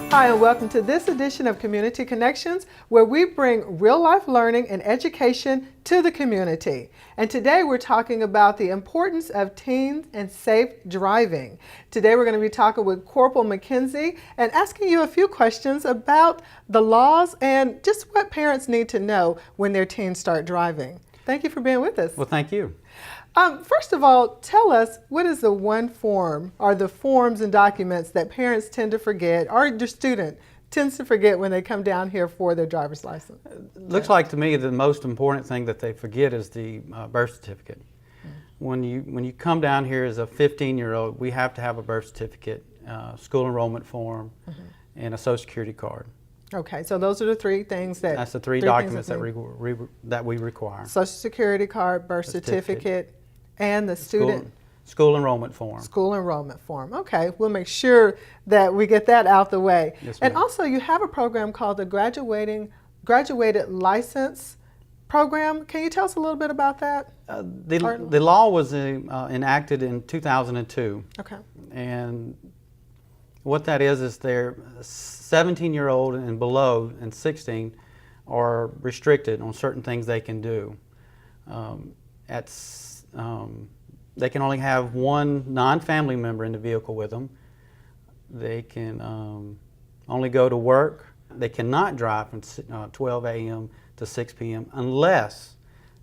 Hi, and welcome to this edition of Community Connections, where we bring real-life learning and education to the community. And today we're talking about the importance of teens and safe driving. Today we're going to be talking with Corporal McKenzie and asking you a few questions about the laws and just what parents need to know when their teens start driving. Thank you for being with us. Well, thank you. First of all, tell us, what is the one form or the forms and documents that parents tend to forget, or your student tends to forget when they come down here for their driver's license? Looks like to me the most important thing that they forget is the birth certificate. When you come down here as a 15-year-old, we have to have a birth certificate, school enrollment form, and a Social Security card. Okay, so those are the three things that... That's the three documents that we require. Social Security card, birth certificate, and the student... School enrollment form. School enrollment form. Okay, we'll make sure that we get that out the way. Yes, and ma'am. also you have a program called the Graduated License Program. Can you tell us a little bit about that? The law was enacted in 2002. Okay. And what that is they're 17-year-old and below and 16 are restricted on certain things they can do. They can only have one non-family member in the vehicle with them. They can only go to work. They cannot drive from 12 a.m. to 6 p.m. unless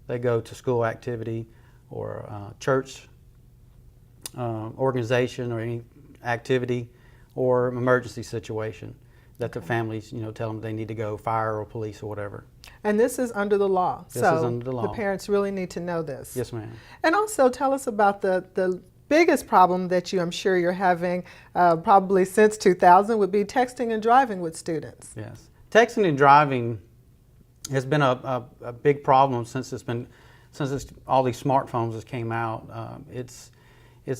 they go to school activity or church organization or any activity or emergency situation that the families, tell them they need to go, fire or police or whatever. And this is under the law. This is under the law. The parents really need to know this. Yes, ma'am. And also tell us about the biggest problem that I'm sure you're having probably since 2000 would be texting and driving with students. Yes. Texting and driving has been a big problem since all these smartphones has came out. It's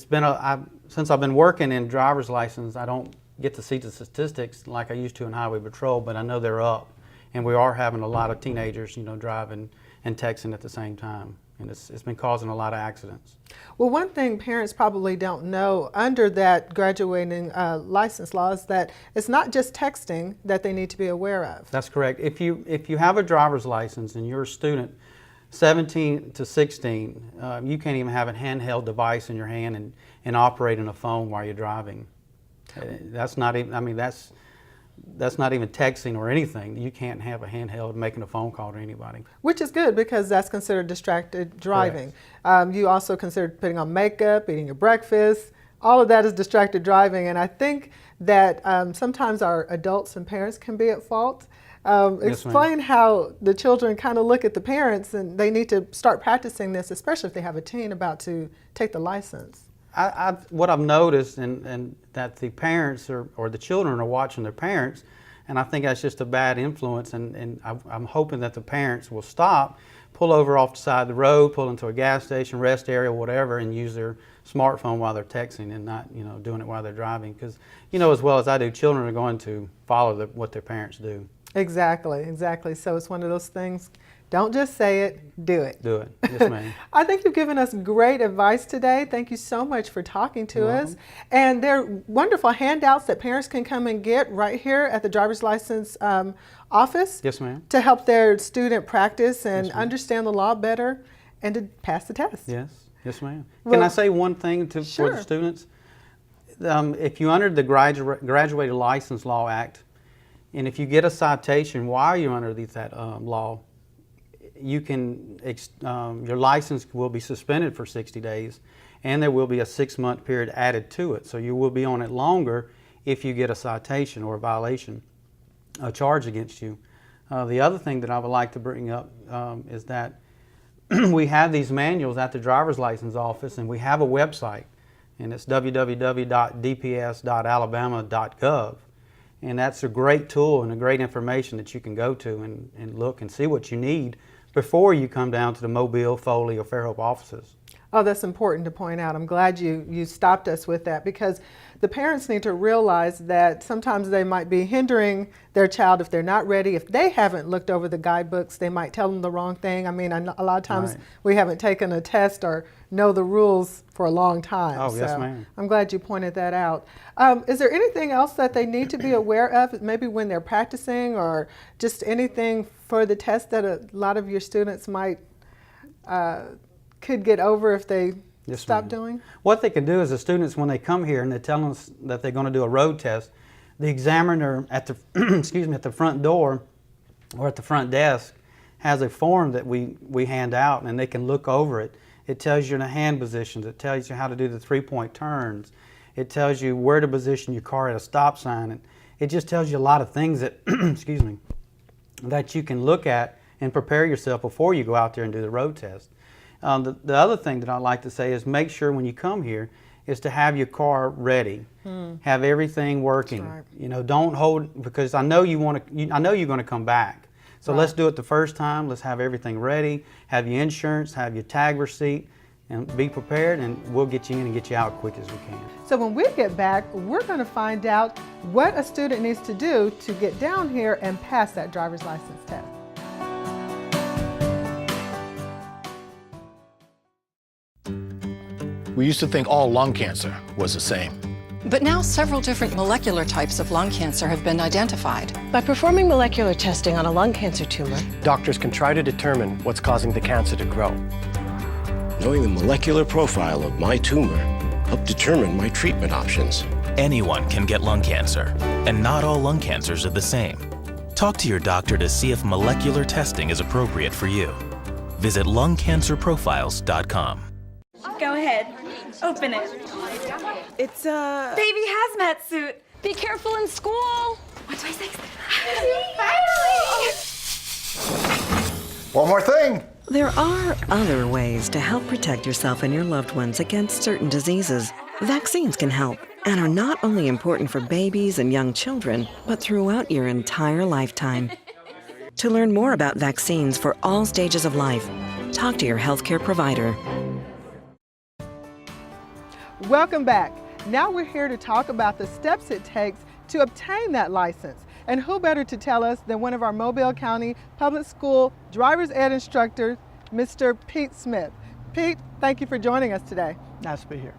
been since I've been working in driver's license, I don't get to see the statistics like I used to in highway patrol, but I know they're up, and we are having a lot of teenagers, driving and texting at the same time, and it's been causing a lot of accidents. Well, one thing parents probably don't know under that graduating license law is that it's not just texting that they need to be aware of. That's correct. If you have a driver's license and you're a student 17 to 16, you can't even have a handheld device in your hand and operating a phone while you're driving. That's not even, that's not even texting or anything. You can't have a handheld making a phone call to anybody. Which is good because that's considered distracted driving. You also consider putting on makeup, eating your breakfast. All of that is distracted driving, and I think that sometimes our adults and parents can be at fault. Explain how the children kind of look at the parents, and they need to start practicing this, especially if they have a teen about to take the license. What I've noticed and that the parents or the children are watching their parents, and I think that's just a bad influence, and I'm hoping that the parents will stop, pull over off the side of the road, pull into a gas station, rest area, whatever, and use their smartphone while they're texting and not doing it while they're driving, because as well as I do, children are going to follow what their parents do. Exactly. So it's one of those things. Don't just say it, do it. Do it. Yes, ma'am. I think you've given us great advice today. Thank you so much for talking to us. And there are wonderful handouts that parents can come and get right here at the driver's license office. Yes, ma'am. To help their student practice and understand the law better and to pass the test. Yes, ma'am. Can I say one thing for the students? If you under the Graduated License Law Act, and if you get a citation while you're under that law, you can your license will be suspended for 60 days, and there will be a 6-month period added to it. So you will be on it longer if you get a citation or a violation, a charge against you. The other thing that I would like to bring up is that we have these manuals at the driver's license office, and we have a website, and it's www.dps.alabama.gov. And that's a great tool and a great information that you can go to and look and see what you need before you come down to the Mobile, Foley, or Fairhope offices. Oh, that's important to point out. I'm glad you stopped us with that, because the parents need to realize that sometimes they might be hindering their child if they're not ready. If they haven't looked over the guidebooks, they might tell them the wrong thing. I mean, a lot of times Right. we haven't taken a test or know the rules for a long time. Oh, yes, So ma'am. I'm glad you pointed that out. Is there anything else that they need to be aware of, maybe when they're practicing, or just anything for the test that a lot of your students might could get over if they Yes, stop ma'am. doing? What they can do is the students, when they come here and they tell us that they're going to do a road test, the examiner at the excuse me, at the front door or at the front desk has a form that we hand out, and they can look over it. It tells you the hand positions. It tells you how to do the three-point turns. It tells you where to position your car at a stop sign. And it just tells you a lot of things that excuse me, that you can look at and prepare yourself before you go out there and do the road test. The other thing that I like to say is make sure when you come here is to have your car ready, have everything working. That's right. You know, don't hold, because I know you want to. I know you're going to come back. So Right. let's do it the first time. Let's have everything ready. Have your insurance, have your tag receipt, and be prepared. And we'll get you in and get you out as quick as we can. So when we get back, we're going to find out what a student needs to do to get down here and pass that driver's license test. We used to think all lung cancer was the same. But now several different molecular types of lung cancer have been identified. By performing molecular testing on a lung cancer tumor, Doctors can try to determine what's causing the cancer to grow. Knowing the molecular profile of my tumor helped determine my treatment options. Anyone can get lung cancer, and not all lung cancers are the same. Talk to your doctor to see if molecular testing is appropriate for you. Visit lungcancerprofiles.com. Go ahead. Open it. It's a baby hazmat suit. be careful in school. 126. One more thing. There are other ways to help protect yourself and your loved ones against certain diseases. Vaccines can help and are not only important for babies and young children, but throughout your entire lifetime. To learn more about vaccines for all stages of life, talk to your healthcare provider. Welcome back. Now we're here to talk about the steps it takes to obtain that license. And who better to tell us than one of our Mobile County Public School driver's ed instructors, Mr. Pete Smith. Pete, thank you for joining us today. Nice to be here.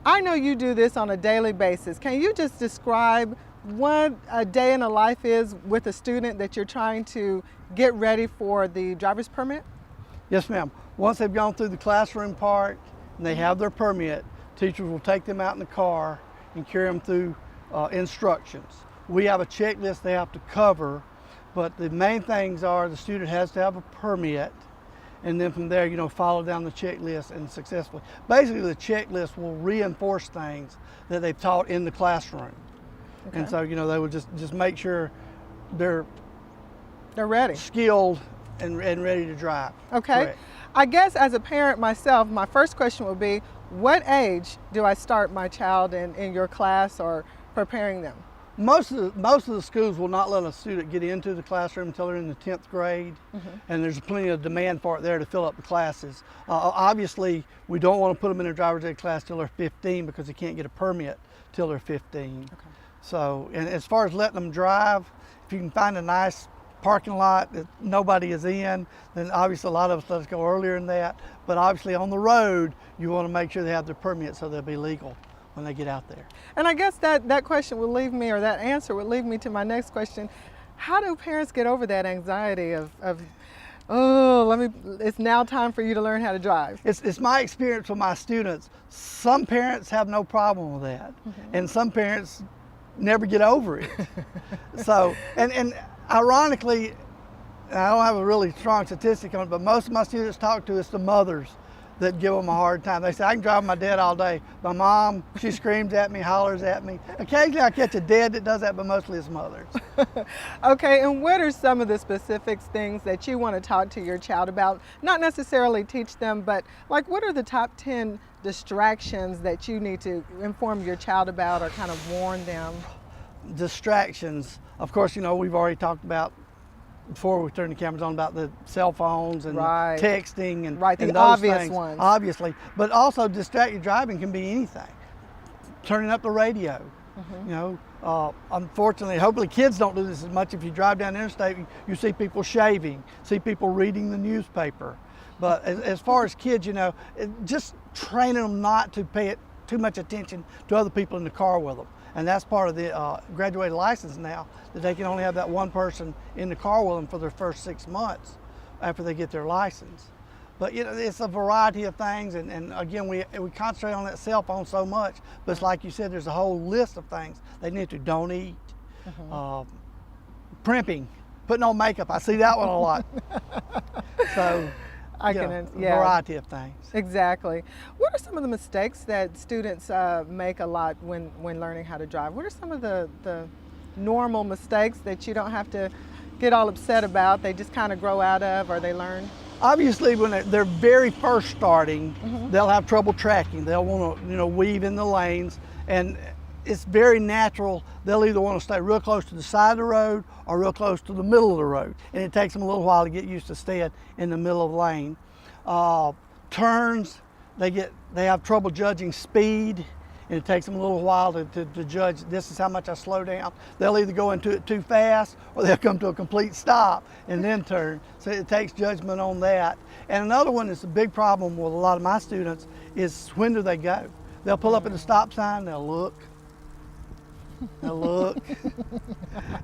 I know you do this on a daily basis. Can you just describe what a day in a life is with a student that you're trying to get ready for the driver's permit? Yes, ma'am. Once they've gone through the classroom part and they have their permit, teachers will take them out in the car and carry them through instructions. We have a checklist they have to cover, but the main things are the student has to have a permit, and then from there, follow down the checklist and successfully. Basically, the checklist will reinforce things that they've taught in the classroom. Okay. And so, they would just make sure they're ready, skilled, and ready to drive. Okay. Correct. I guess as a parent myself, my first question would be, what age do I start my child in your class or preparing them? Most of the schools will not let a student get into the classroom until they're in the 10th grade, and there's plenty of demand for it there to fill up the classes. Obviously, we don't want to put them in a driver's ed class till they're 15 because they can't get a permit till they're 15. Okay. So, and as far as letting them drive, if you can find a nice parking lot that nobody is in, then obviously a lot of us let us go earlier than that. But obviously on the road, you want to make sure they have their permit so they'll be legal when they get out there. And I guess that question will leave me, or that answer would lead me to my next question. How do parents get over that anxiety of it's now time for you to learn how to drive? It's my experience with my students. Some parents have no problem with that, and some parents never get over it. So, and ironically, I don't have a really strong statistic on it, but most of my students talk to us, the mothers that give them a hard time. They say, I can drive my dad all day. My mom, she screams at me, hollers at me. Occasionally I catch a dad that does that, but mostly it's mothers. Okay, and what are some of the specific things that you want to talk to your child about? Not necessarily teach them, but like what are the top 10 distractions that you need to inform your child about or kind of warn them? Distractions. Of course, we've already talked about before we turn the cameras on, about the cell phones and texting and, the and those obvious things, ones. obviously. But also distracted driving can be anything. Turning up the radio, you know. Unfortunately, hopefully kids don't do this as much. If you drive down the interstate, you see people shaving, see people reading the newspaper. But as far as kids, you know, just training them not to pay too much attention to other people in the car with them. And that's part of the graduated license now, that they can only have that one person in the car with them for their first 6 months after they get their license. But you know, it's a variety of things, and again, we concentrate on that cell phone so much, but it's like you said, there's a whole list of things they need to. Don't eat, primping, putting on makeup, I see that one a lot. So, a variety of things. Exactly. What are some of the mistakes that students make a lot when learning how to drive? What are some of the normal mistakes that you don't have to get all upset about, they just kind of grow out of, or they learn? Obviously, when they're very first starting, they'll have trouble tracking. They'll want to, you know, weave in the lanes, and it's very natural. They'll either want to stay real close to the side of the road or real close to the middle of the road, and it takes them a little while to get used to staying in the middle of the lane. Turns, they have trouble judging speed, and it takes them a little while to judge, this is how much I slow down. They'll either go into it too fast, or they'll come to a complete stop and then turn. So it takes judgment on that. And another one that's a big problem with a lot of my students is, when do they go? They'll pull up at the stop sign, they'll look,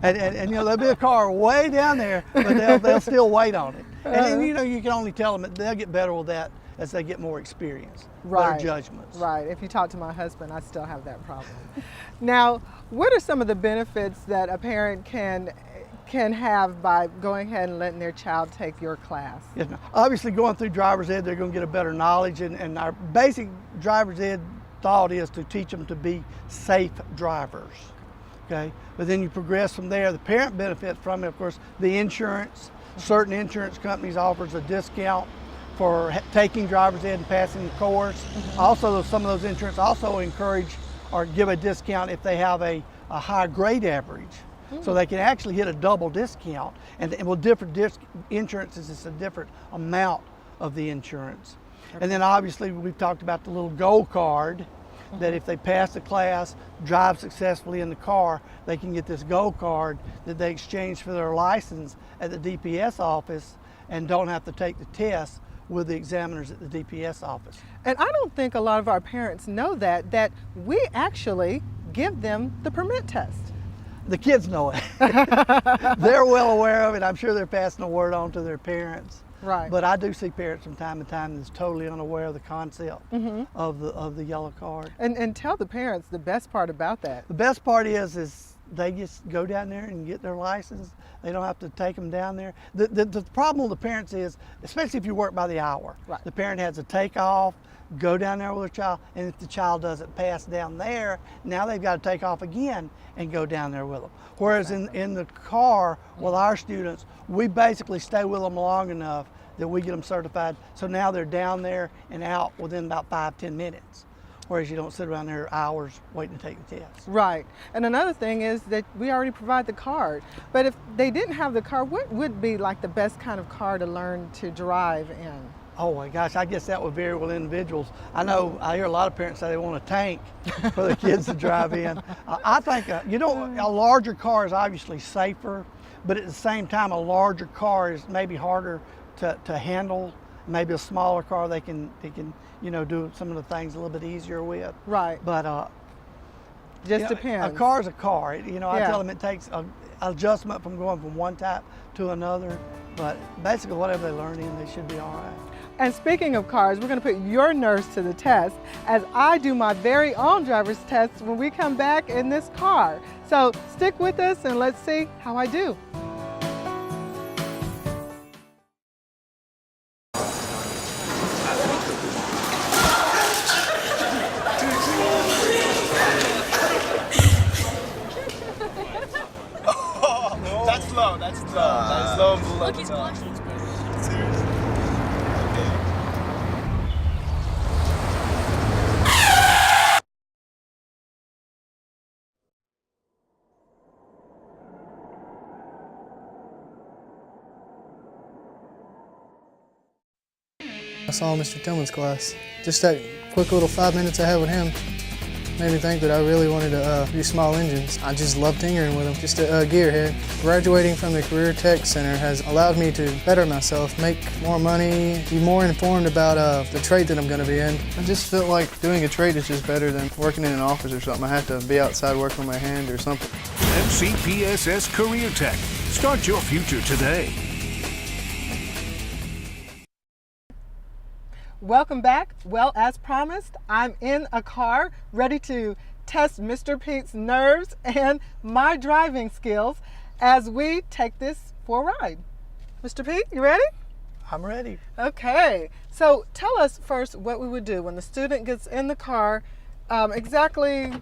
and you know, there'll be a car way down there, but they'll still wait on it. And you know, you can only tell them that they'll get better with that as they get more experience, better judgments. Right. If you talk to my husband, I still have that problem. Now, what are some of the benefits that a parent can have by going ahead and letting their child take your class? Yes, obviously, going through driver's ed, they're going to get a better knowledge, and our basic driver's ed thought is to teach them to be safe drivers. Okay, but then you progress from there. The parent benefits from it, of course, the insurance. Certain insurance companies offers a discount for taking driver's ed and passing the course. Also, some of those insurance also encourage or give a discount if they have a high grade average. So they can actually hit a double discount. And with different insurances, it's a different amount of the insurance. And then obviously we've talked about the little gold card, that if they pass the class, drive successfully in the car, they can get this gold card that they exchange for their license at the DPS office and don't have to take the test with the examiners at the DPS office. And I don't think a lot of our parents know that we actually give them the permit test. The kids know it. They're well aware of it. I'm sure they're passing the word on to their parents. Right. But I do see parents from time to time that's totally unaware of the concept of the yellow card. And tell the parents the best part about that. The best part is they just go down there and get their license. They don't have to take them down there. The problem with the parents is, especially if you work by the hour, the parent has to take off, go down there with their child, and if the child doesn't pass down there, now they've got to take off again and go down there with them. Whereas in the car with our students, we basically stay with them long enough that we get them certified, so now they're down there and out within about 5-10 minutes. Whereas you don't sit around there hours waiting to take the test. Right. And another thing is that we already provide the card. But if they didn't have the car, what would be like the best kind of car to learn to drive in? Oh my gosh, I guess that would vary with individuals. I know I hear a lot of parents say they want a tank for their kids to drive in. I think, you know, a larger car is obviously safer, but at the same time, a larger car is maybe harder to handle. Maybe a smaller car they can you know, do some of the things a little bit easier with. Right. But just depends. A car is a car. You know, I tell them it takes an adjustment from going from one type to another. But basically, whatever they learn in, they should be all right. And speaking of cars, we're going to put your nerves to the test as I do my very own driver's test when we come back in this car. So stick with us and let's see how I do. That's low. That's low. Look, he's blushing. Seriously. saw Mr. Tillman's class. Just that quick little 5 minutes I had with him made me think that I really wanted to do small engines. I just love tinkering with them, just a gearhead. Graduating from the Career Tech Center has allowed me to better myself, make more money, be more informed about the trade that I'm going to be in. I just felt like doing a trade is just better than working in an office or something. I have to be outside working with my hand or something. MCPSS Career Tech. Start your future today. Welcome back. Well, as promised, I'm in a car ready to test Mr. Pete's nerves and my driving skills as we take this for a ride. Mr. Pete, you ready? I'm ready. Okay, so tell us first what we would do when the student gets in the car. Exactly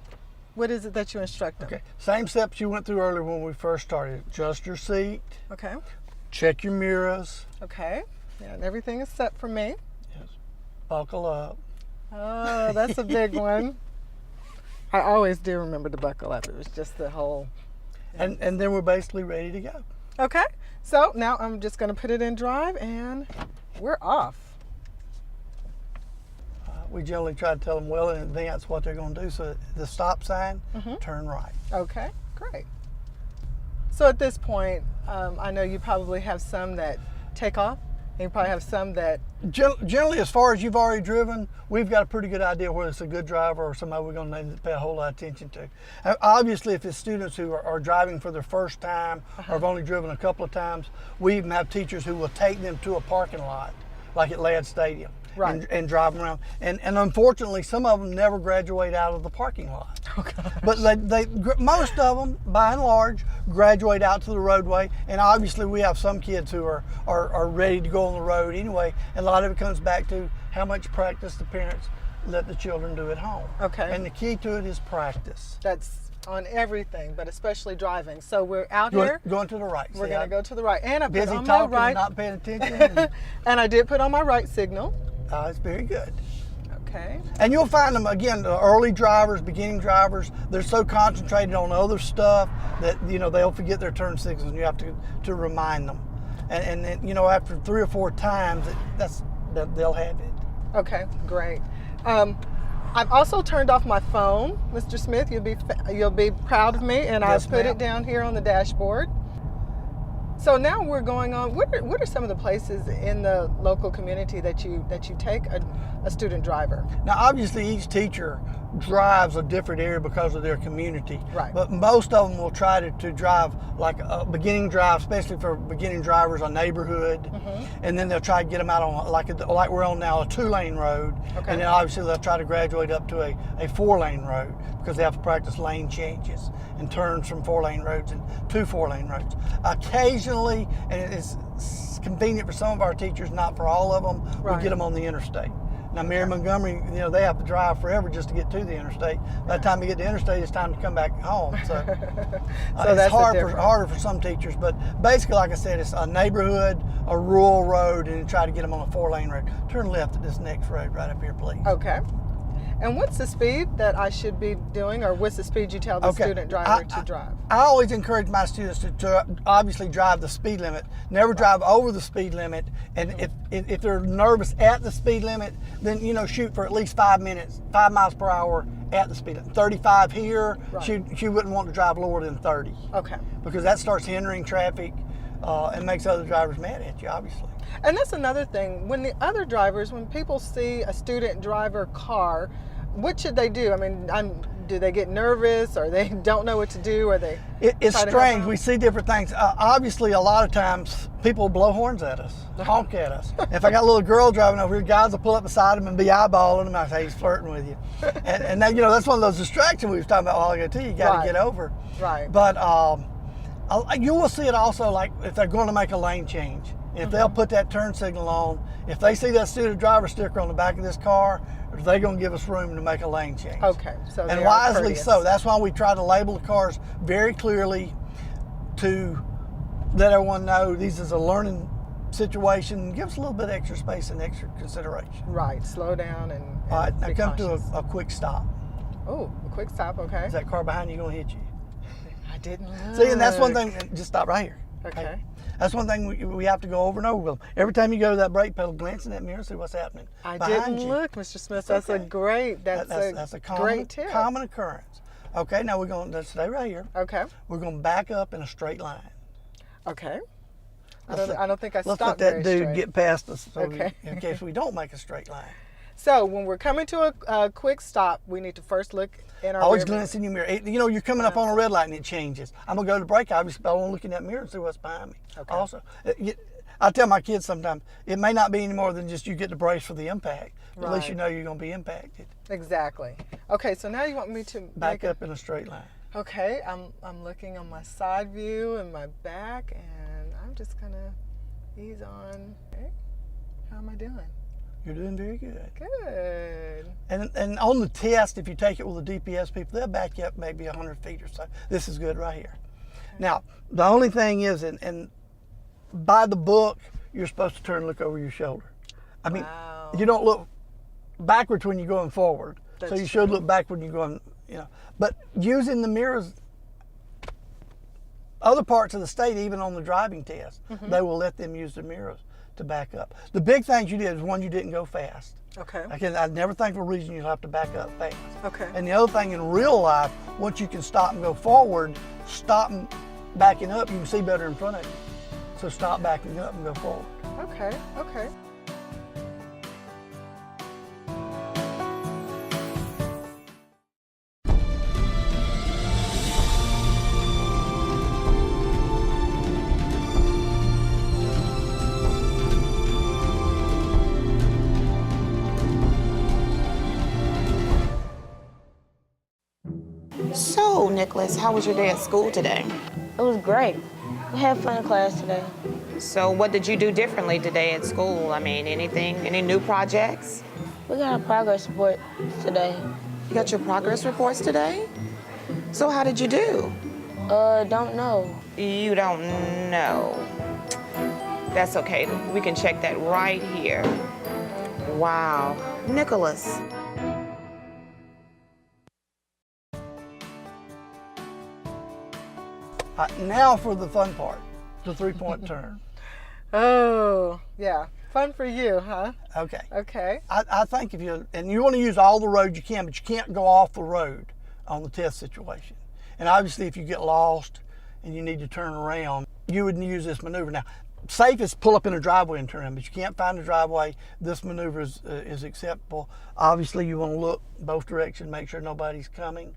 what is it that you instruct them? Okay, same steps you went through earlier when we first started. Adjust your seat. Okay. Check your mirrors. Okay, yeah, and everything is set for me. Buckle up. Oh, that's a big one. I always do remember to buckle up. It was just the whole... And then we're basically ready to go. Okay, so now I'm just going to put it in drive and we're off. We generally try to tell them well in advance what they're going to do. So the stop sign, turn right. Okay, great. So at this point, I know you probably have some that take off. And you probably have some that... Generally, as far as you've already driven, we've got a pretty good idea whether it's a good driver or somebody we're going to pay a whole lot of attention to. Obviously, if it's students who are driving for their first time or have only driven a couple of times, we even have teachers who will take them to a parking lot, like at Ladd Stadium, and drive them around. And unfortunately, some of them never graduate out of the parking lot. Oh, gosh. But most of them, by and large, graduate out to the roadway. And obviously, we have some kids who are ready to go on the road anyway. And a lot of it comes back to how much practice the parents let the children do at home. Okay. And the key to it is practice. That's on everything, but especially driving. So we're out here. Going to the right. We're going to go to the right. And I put busy on talking, my right. not paying attention. And I did put on my right signal. It's very good. Okay. And you'll find them, again, the early drivers, beginning drivers, they're so concentrated on other stuff that, they'll forget their turn signals and you have to remind them. And then, after 3 or 4 times, they'll have it. Okay, great. I've also turned off my phone, Mr. Smith. You'll be proud of me, and Yes, I've put ma'am. it down here on the dashboard. So now we're going on. What are some of the places in the local community that you take a student driver? Now, obviously, each teacher drives a different area because of their community. Right. But most of them will try to drive like a beginning drive, especially for beginning drivers, a neighborhood, and then they'll try to get them out on like we're on now, a 2-lane road, Okay. and then obviously they'll try to graduate up to a 4-lane road because they have to practice lane changes and turns from 4-lane roads and to 4-lane roads. Occasionally, and it's convenient for some of our teachers, not for all of them, we get them on the interstate. Now, Mary Montgomery, they have to drive forever just to get to the interstate. By the time you get to the interstate, it's time to come back home. So, it's harder for some teachers. But basically, like I said, it's a neighborhood, a rural road, and try to get them on a 4-lane road. Turn left at this next road right up here, please. Okay. And what's the speed that I should be doing, or what's the speed you tell the student driver to drive? I always encourage my students to obviously drive the speed limit. Never drive over the speed limit. And if they're nervous at the speed limit, then shoot for at least 5 miles per hour at the speed limit. 35 here. She wouldn't want to drive lower than 30. Okay. Because that starts hindering traffic and makes other drivers mad at you, obviously. And that's another thing. When people see a student driver car, what should they do? I mean, do they get nervous, or they don't know what to do, or they? It's strange. We see different things. Obviously, a lot of times people blow horns at us, honk at us. If I got a little girl driving over here, guys will pull up beside him and be eyeballing him. I say he's flirting with you, and that, that's one of those distractions we was talking about a while ago too. You got to get over. Right. But you will see it also, like if they're going to make a lane change. If they'll put that turn signal on, if they see that student driver sticker on the back of this car, they're going to give us room to make a lane change. Okay. So and wisely so. That's why we try to label the cars very clearly to let everyone know this is a learning situation. Give us a little bit extra space and extra consideration. Right. Slow down and all right. Now come cautious. to a quick stop. Oh, a quick stop. Okay. Is that car behind you going to hit you? I didn't look. See, and that's one thing. Just stop right here. Okay. That's one thing we have to go over and over with them. Every time you go to that brake pedal, glance in that mirror and see what's happening I behind didn't you. look, Mr. Smith. That's a great, that's a great tip. Common occurrence. Okay, now we're going to stay right here. Okay. We're going to back up in a straight line. Okay. I don't think I stopped Let's let that dude straight. get past us so Okay. in case we don't make a straight line. So when we're coming to a quick stop, we need to first look in our Always rear glance in your mirror. You know, you're coming up on a red light and it changes. I'm going to go to the brake, obviously, but I want to look in that mirror and see what's behind me. Okay. Also, I tell my kids sometimes, it may not be any more than just you get to brace for the impact. But at least you know you're going to be impacted. Exactly. Okay, so now you want me to back up in a straight line. Okay, I'm looking on my side view and my back, and I'm just going to ease on. Okay. How am I doing? You're doing very good. Good. And on the test, if you take it with the DPS people, they'll back you up maybe 100 feet or so. This is good right here. Okay. Now, the only thing is, and by the book, you're supposed to turn and look over your shoulder. I mean, you don't look backwards when you're going forward. So you should look back when you're going, you know. But using the mirrors, other parts of the state, even on the driving test, they will let them use the mirrors to back up. The big things you did is one, you didn't go fast. Okay. I never think for a reason you'll have to back up fast. Okay. And the other thing in real life, once you can stop and go forward, stop and backing up, you can see better in front of you. So stop backing up and go forward. Okay, okay. So, Nicholas, how was your day at school today? It was great. We had fun in class today. So, what did you do differently today at school? I mean, anything, any new projects? We got a progress report today. You got your progress reports today? So, how did you do? Don't know. You don't know. That's okay. We can check that right here. Wow. Nicholas. Now for the fun part, the three-point turn. Oh, yeah. Fun for you, huh? Okay. Okay. I think if you, and you want to use all the road you can, but you can't go off the road on the test situation. And obviously if you get lost and you need to turn around, you would use this maneuver. Now, safe is pull up in a driveway and turn, but you can't find a driveway. This maneuver is acceptable. Obviously, you want to look both directions, make sure nobody's coming,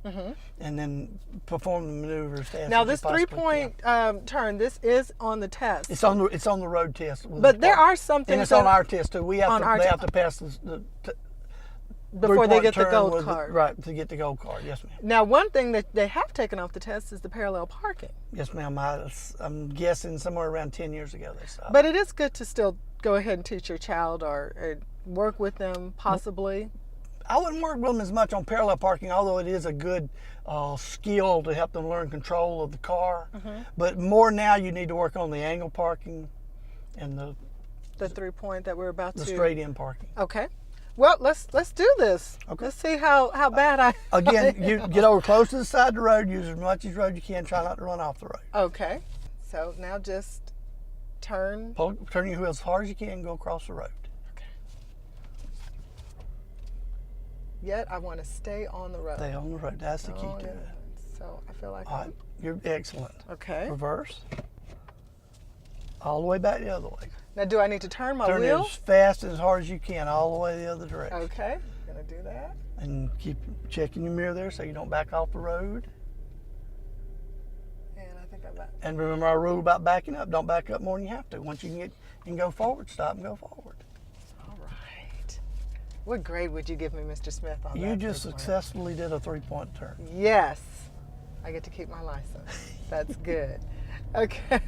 and then perform the maneuver as fast now, as this you possibly three-point turn, this is on the test. It's on the road test. But there are some things. And it's on our test too. They have to pass before they get the gold with card. Right, to get the gold card, yes ma'am. Now, one thing that they have taken off the test is the parallel parking. Yes ma'am, I'm guessing somewhere around 10 years ago they stopped. But it is good to still go ahead and teach your child or work with them possibly. I wouldn't work with them as much on parallel parking, although it is a good skill to help them learn control of the car. But more now you need to work on the angle parking and the 3-point that we're about the to. The straight in parking. Okay. Well, let's do this. Okay. Let's see how bad I. Again, you get over close to the side of the road, use as much as road you can, try not to run off the road. Okay. So now just turn. Turn your wheel as hard as you can, go across the road. Okay. Yet I want to stay on the road. Stay on the road. That's the key to it. So I feel like. All right. You're excellent. Okay. Reverse. All the way back the other way. Now, do I need to turn my wheel? wheel? Turn it as fast and as hard as you can, all the way the other direction. Okay, gonna do that. And keep checking your mirror there so you don't back off the road. And I think I'm back. And remember our rule about backing up, don't back up more than you have to. Once you can go forward, stop and go forward. All right. What grade would you give me, Mr. Smith, on that? You just successfully did a 3-point turn. Yes. I get to keep my license. That's good. Okay.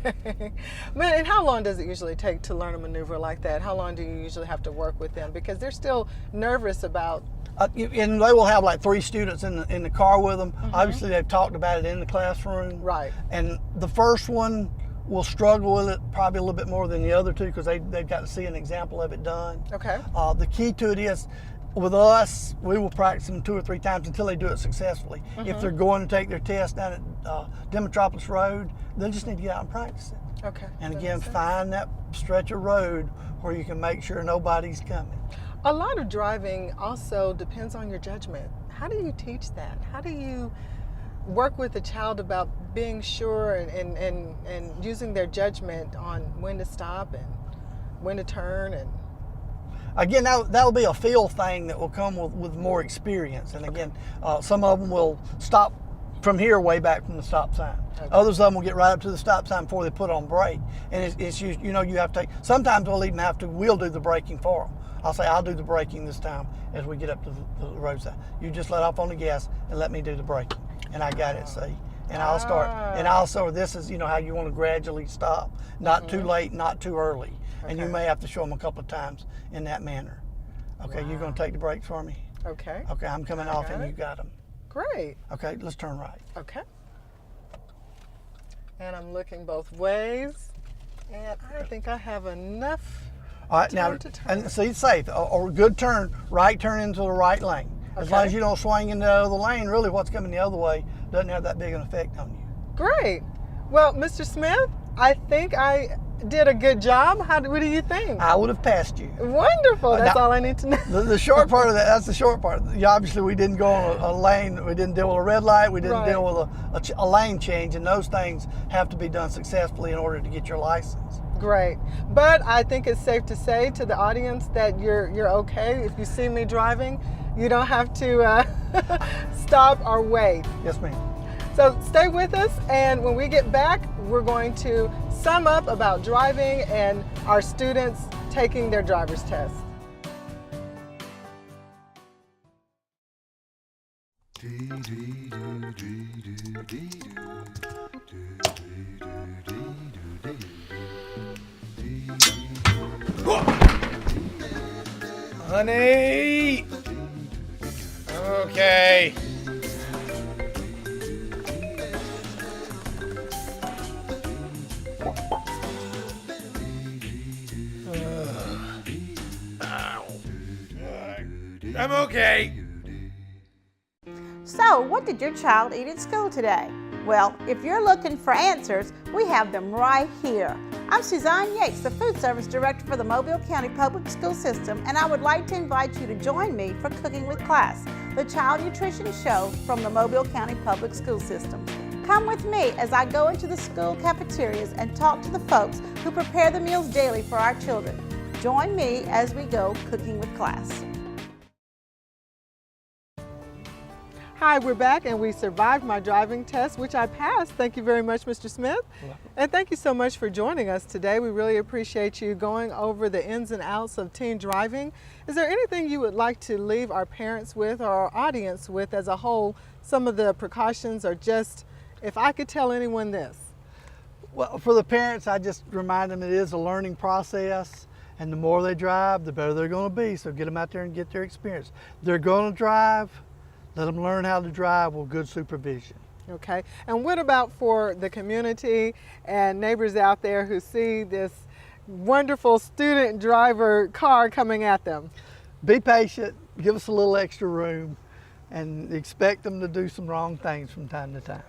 Man, and how long does it usually take to learn a maneuver like that? How long do you usually have to work with them? Because they're still nervous about... and they will have like 3 students in the car with them. Obviously, they've talked about it in the classroom. Right. And the first one will struggle with it probably a little bit more than the other 2 because they've got to see an example of it done. Okay. The key to it is With us, we will practice them 2 or 3 times until they do it successfully. If they're going to take their test down at Demetropolis Road, they'll just need to get out and practice it. Okay. And again, find that stretch of road where you can make sure nobody's coming. A lot of driving also depends on your judgment. How do you teach that? How do you work with a child about being sure and using their judgment on when to stop and when to turn? And again, that'll be a feel thing that will come with more experience. And again, some of them will stop from here way back from the stop sign. Okay. Others of them will get right up to the stop sign before they put on brake. And it's you know, you have to take, sometimes we'll do the braking for them. I'll say, I'll do the braking this time as we get up to the roadside. You just let off on the gas and let me do the braking. And I got it, see? And I'll start. And also, this is, you know, how you want to gradually stop. Not too late, not too early. Okay. And you may have to show them a couple of times in that manner. Okay, you're going to take the brakes for me? Okay. Okay, I'm coming off and you got them. Great. Okay, let's turn right. Okay. And I'm looking both ways. And I think I have enough. All right, now, and see, it's safe. A good turn, right turn into the right lane. As long as you don't swing into the other lane, really what's coming the other way doesn't have that big an effect on you. Great. Well, Mr. Smith, I think I did a good job. What do you think? I would have passed you. Wonderful. That's all I need to know. The short part of that's the short part. Obviously, we didn't go on a lane. We didn't deal with a red light. We didn't deal with a lane change, and those things have to be done successfully in order to get your license. Great. But I think it's safe to say to the audience that you're okay. If you see me driving, you don't have to stop or wait. Yes, ma'am. So stay with us, and when we get back, we're going to sum up about driving and our students taking their driver's test. Honey! Okay. I'm okay. So, what did your child eat at school today? Well, if you're looking for answers, we have them right here. I'm Suzanne Yates, the Food Service Director for the Mobile County Public School System, and I would like to invite you to join me for Cooking with Class, the child nutrition show from the Mobile County Public School System. Come with me as I go into the school cafeterias and talk to the folks who prepare the meals daily for our children. Join me as we go Cooking with Class. Hi, we're back, and we survived my driving test, which I passed. Thank you very much, Mr. Smith. And thank you so much for joining us today. We really appreciate you going over the ins and outs of teen driving. Is there anything you would like to leave our parents with or our audience with as a whole? Some of the precautions, or just, if I could tell anyone this? Well, for the parents, I just remind them it is a learning process, and the more they drive, the better they're going to be. So get them out there and get their experience. They're going to drive. Let them learn how to drive with good supervision. Okay, and what about for the community and neighbors out there who see this wonderful student driver car coming at them? Be patient, give us a little extra room, and expect them to do some wrong things from time to time.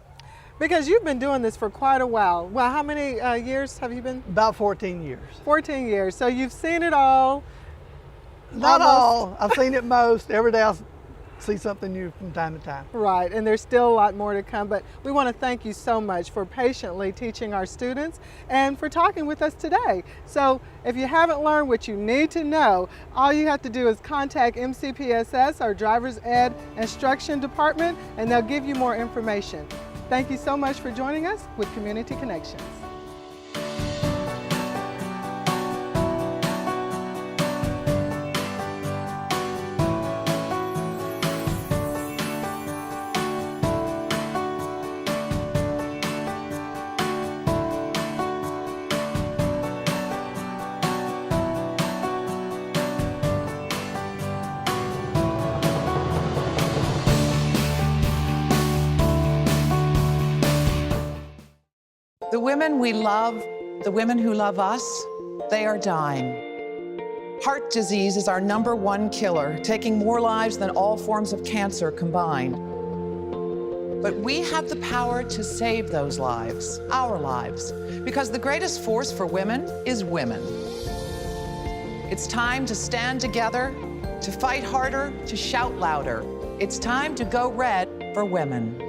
Because you've been doing this for quite a while. Well, how many years have you been? About 14 years. 14 years, so you've seen it all. Not all, I've seen it most. Every day I'll see something new from time to time. Right, and there's still a lot more to come, but we want to thank you so much for patiently teaching our students and for talking with us today. So if you haven't learned what you need to know, all you have to do is contact MCPSS, our Driver's Ed Instruction Department, and they'll give you more information. Thank you so much for joining us with Community Connections. The women we love, the women who love us, they are dying. Heart disease is our #1 killer, taking more lives than all forms of cancer combined. But we have the power to save those lives, our lives, because the greatest force for women is women. It's time to stand together, to fight harder, to shout louder. It's time to go red for women.